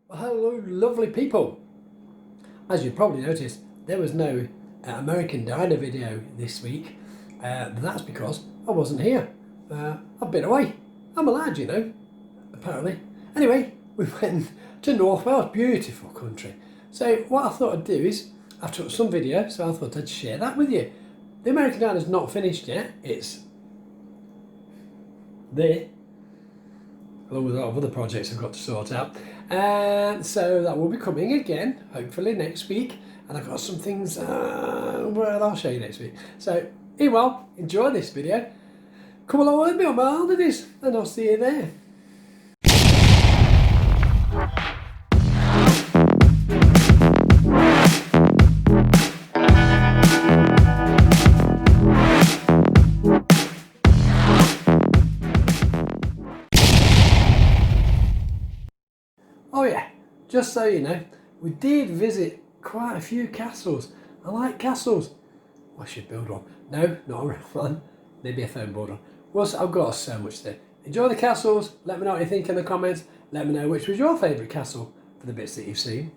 Well, hello, lovely people. As you probably noticed, there was no American Diner video this week. That's because I wasn't here. I've been away. I'm a lad, apparently. Anyway, we went to North Wales, beautiful country. So what I thought I'd do is, I took some video, so I thought I'd share that with you. The American Diner's not finished yet. It's there, along with a lot of other projects I've got to sort out. And so that will be coming again, hopefully next week. And I've got some things, well, I'll show you next week. So, anyway, enjoy this video. Come along with me on my holidays, and I'll see you there. Oh yeah, just so you know, we did visit quite a few castles. I like castles. I should build one. No, not a real one. Maybe a foam board one. Well, I've got so much to do. Enjoy the castles. Let me know what you think in the comments. Let me know which was your favourite castle for the bits that you've seen.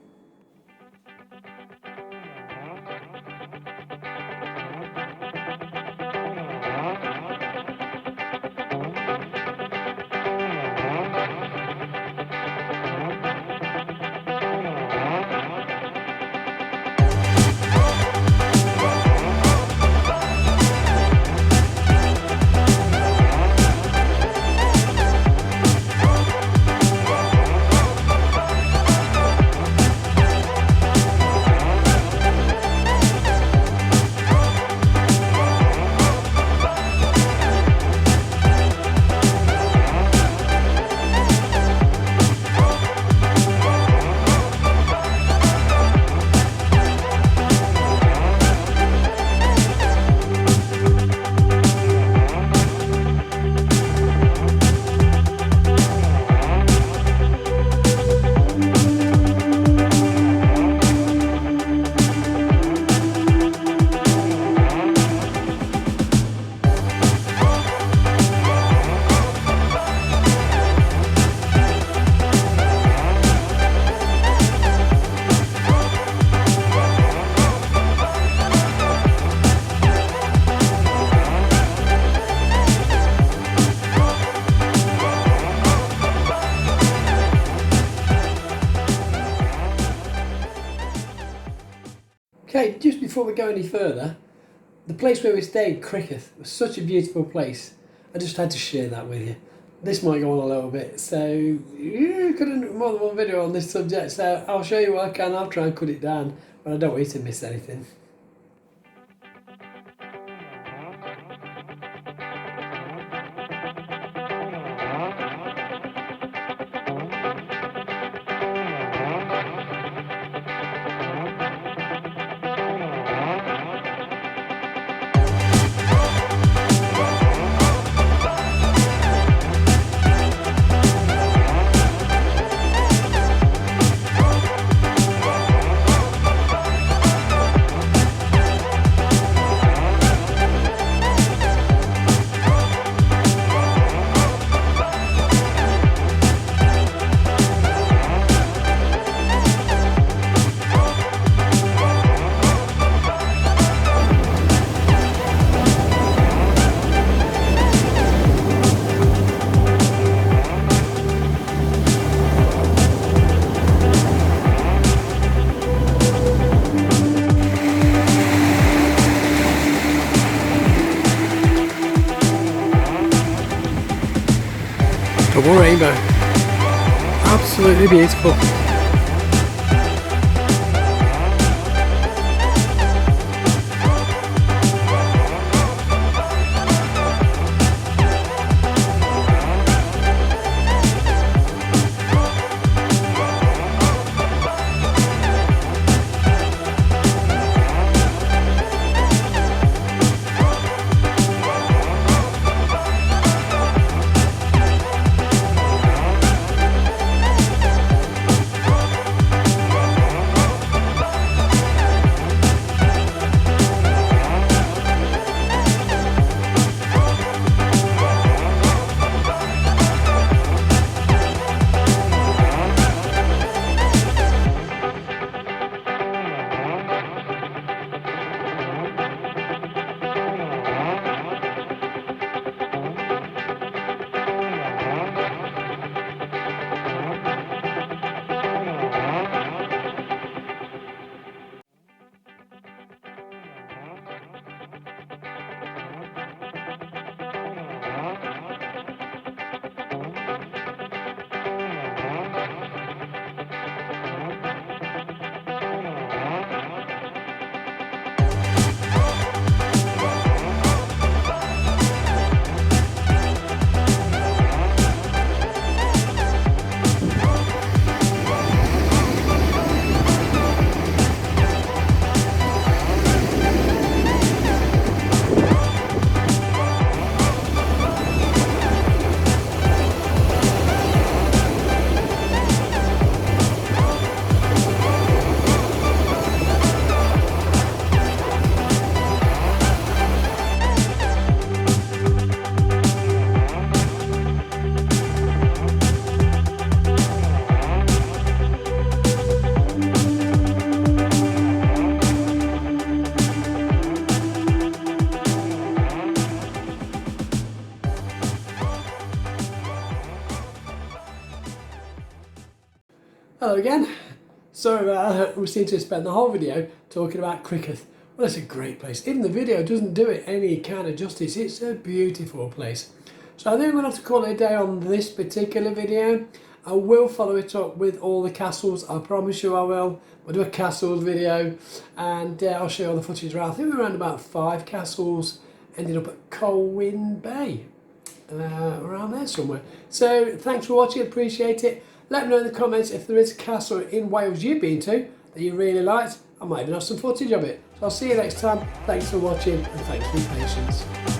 Okay, just before we go any further, the place where we stayed, Cricceth, was such a beautiful place. I just had to share that with you. This might go on a little bit, so you couldn't do more than one video on this subject, so I'll show you what I can. I'll try and cut it down, but I don't want you to miss anything. Double rainbow. Absolutely beautiful. Hello again. So we seem to spend the whole video talking about Cricceth. Well, it's a great place. Even the video doesn't do it any kind of justice. It's a beautiful place. So I think I'm going to have to call it a day on this particular video. I will follow it up with all the castles. I promise you I will. We'll do a castles video and I'll show you all the footage around. I think we were around about 5 castles. Ended up at Colwyn Bay. Around there somewhere. So thanks for watching, appreciate it. Let me know in the comments if there is a castle in Wales you've been to that you really liked. I might even have some footage of it. So I'll see you next time. Thanks for watching and thanks for your patience.